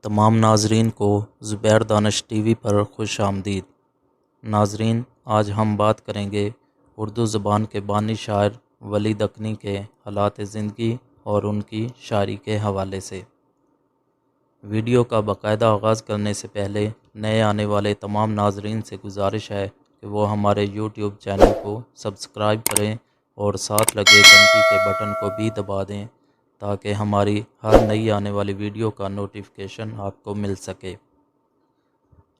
تمام ناظرین کو زبیر دانش ٹی وی پر خوش آمدید۔ ناظرین، آج ہم بات کریں گے اردو زبان کے بانی شاعر ولی دکنی کے حالات زندگی اور ان کی شاعری کے حوالے سے۔ ویڈیو کا باقاعدہ آغاز کرنے سے پہلے نئے آنے والے تمام ناظرین سے گزارش ہے کہ وہ ہمارے یوٹیوب چینل کو سبسکرائب کریں اور ساتھ لگے گھنٹی کے بٹن کو بھی دبا دیں تاکہ ہماری ہر نئی آنے والی ویڈیو کا نوٹیفیکیشن آپ کو مل سکے۔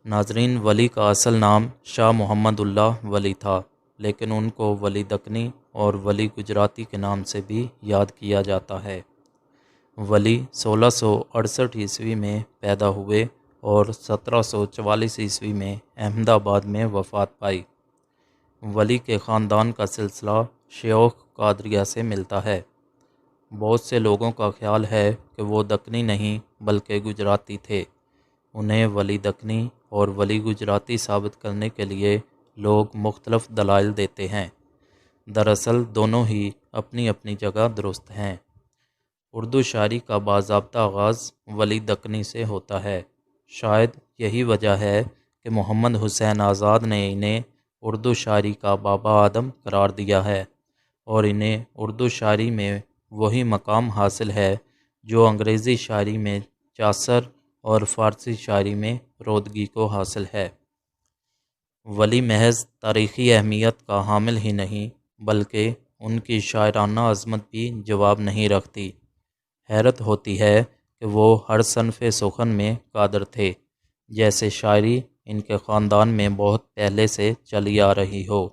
ناظرین، ولی کا اصل نام شاہ محمد اللہ ولی تھا، لیکن ان کو ولی دکنی اور ولی گجراتی کے نام سے بھی یاد کیا جاتا ہے۔ ولی 1668 عیسوی میں پیدا ہوئے اور 1744 عیسوی میں احمد آباد میں وفات پائی۔ ولی کے خاندان کا سلسلہ شیوخ قادریہ سے ملتا ہے۔ بہت سے لوگوں کا خیال ہے کہ وہ دکنی نہیں بلکہ گجراتی تھے۔ انہیں ولی دکنی اور ولی گجراتی ثابت کرنے کے لیے لوگ مختلف دلائل دیتے ہیں۔ دراصل دونوں ہی اپنی اپنی جگہ درست ہیں۔ اردو شاعری کا باضابطہ آغاز ولی دکنی سے ہوتا ہے۔ شاید یہی وجہ ہے کہ محمد حسین آزاد نے انہیں اردو شاعری کا بابا آدم قرار دیا ہے اور انہیں اردو شاعری میں وہی مقام حاصل ہے جو انگریزی شاعری میں چاصر اور فارسی شاعری میں رودگی کو حاصل ہے۔ ولی محض تاریخی اہمیت کا حامل ہی نہیں بلکہ ان کی شاعرانہ عظمت بھی جواب نہیں رکھتی۔ حیرت ہوتی ہے کہ وہ ہر صنف سخن میں قادر تھے، جیسے شاعری ان کے خاندان میں بہت پہلے سے چلی آ رہی ہو۔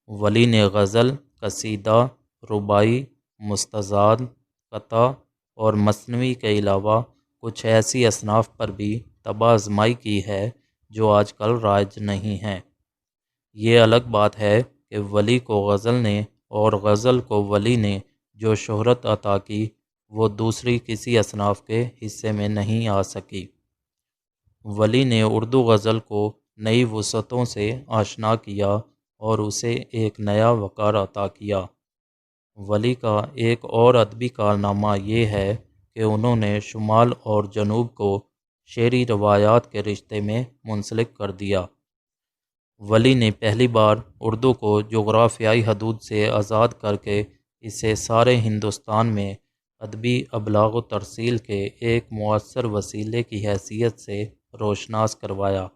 ولی نے غزل، قصیدہ، رباعی، مستزاد، قطع اور مثنوی کے علاوہ کچھ ایسی اصناف پر بھی طبع آزمائی کی ہے جو آج کل رائج نہیں ہیں۔ یہ الگ بات ہے کہ ولی کو غزل نے اور غزل کو ولی نے جو شہرت عطا کی وہ دوسری کسی اصناف کے حصے میں نہیں آ سکی۔ ولی نے اردو غزل کو نئی وسعتوں سے آشنا کیا اور اسے ایک نیا وقار عطا کیا۔ ولی کا ایک اور ادبی کارنامہ یہ ہے کہ انہوں نے شمال اور جنوب کو شعری روایات کے رشتے میں منسلک کر دیا۔ ولی نے پہلی بار اردو کو جغرافیائی حدود سے آزاد کر کے اسے سارے ہندوستان میں ادبی ابلاغ و ترسیل کے ایک مؤثر وسیلے کی حیثیت سے روشناس کروایا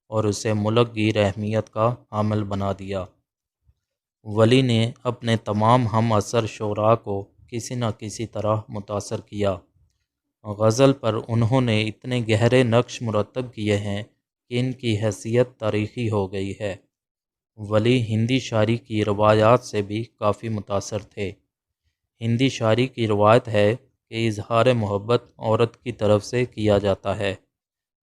اور اسے ملک گیر اہمیت کا حامل بنا دیا۔ ولی نے اپنے تمام ہم عصر شعراء کو کسی نہ کسی طرح متاثر کیا۔ غزل پر انہوں نے اتنے گہرے نقش مرتب کیے ہیں کہ ان کی حیثیت تاریخی ہو گئی ہے۔ ولی ہندی شاعری کی روایات سے بھی کافی متاثر تھے۔ ہندی شاعری کی روایت ہے کہ اظہار محبت عورت کی طرف سے کیا جاتا ہے۔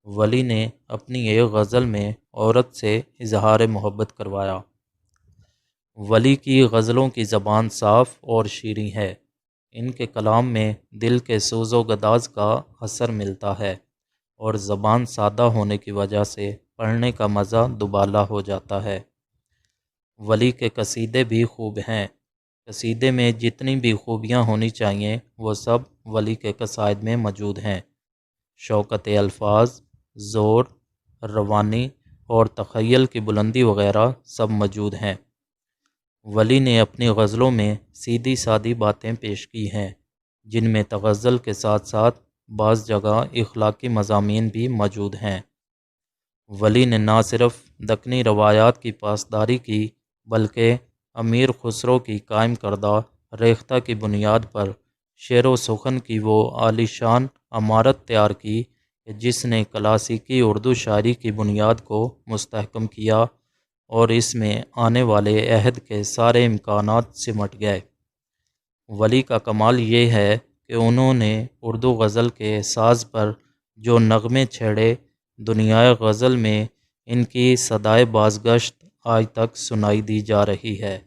ولی نے اپنی ایک غزل میں عورت سے اظہار محبت کروایا۔ ولی کی غزلوں کی زبان صاف اور شیریں ہے۔ ان کے کلام میں دل کے سوز و گداز کا اثر ملتا ہے اور زبان سادہ ہونے کی وجہ سے پڑھنے کا مزہ دوبالا ہو جاتا ہے۔ ولی کے قصیدے بھی خوب ہیں۔ قصیدے میں جتنی بھی خوبیاں ہونی چاہیے وہ سب ولی کے قصائد میں موجود ہیں۔ شوکت الفاظ، زور، روانی اور تخیل کی بلندی وغیرہ سب موجود ہیں۔ ولی نے اپنی غزلوں میں سیدھی سادی باتیں پیش کی ہیں جن میں تغزل کے ساتھ ساتھ بعض جگہ اخلاقی مضامین بھی موجود ہیں۔ ولی نے نہ صرف دکنی روایات کی پاسداری کی بلکہ امیر خسرو کی قائم کردہ ریختہ کی بنیاد پر شعر و سخن کی وہ عالیشان عمارت تیار کی جس نے کلاسیکی اردو شاعری کی بنیاد کو مستحکم کیا اور اس میں آنے والے عہد کے سارے امکانات سمٹ گئے۔ ولی کا کمال یہ ہے کہ انہوں نے اردو غزل کے ساز پر جو نغمے چھیڑے، دنیائے غزل میں ان کی صدائے بازگشت آج تک سنائی دی جا رہی ہے۔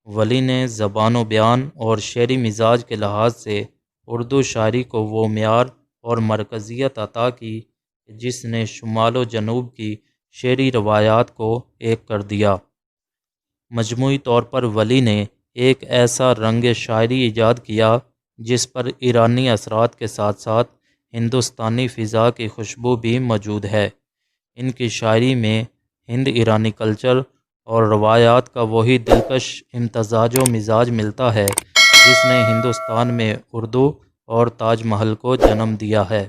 ولی نے زبان و بیان اور شعری مزاج کے لحاظ سے اردو شاعری کو وہ معیار اور مرکزیت عطا کی جس نے شمال و جنوب کی شعری روایات کو ایک کر دیا۔ مجموعی طور پر ولی نے ایک ایسا رنگ شاعری ایجاد کیا جس پر ایرانی اثرات کے ساتھ ساتھ ہندوستانی فضا کی خوشبو بھی موجود ہے۔ ان کی شاعری میں ہند ایرانی کلچر اور روایات کا وہی دلکش امتزاج و مزاج ملتا ہے جس نے ہندوستان میں اردو اور تاج محل کو جنم دیا ہے۔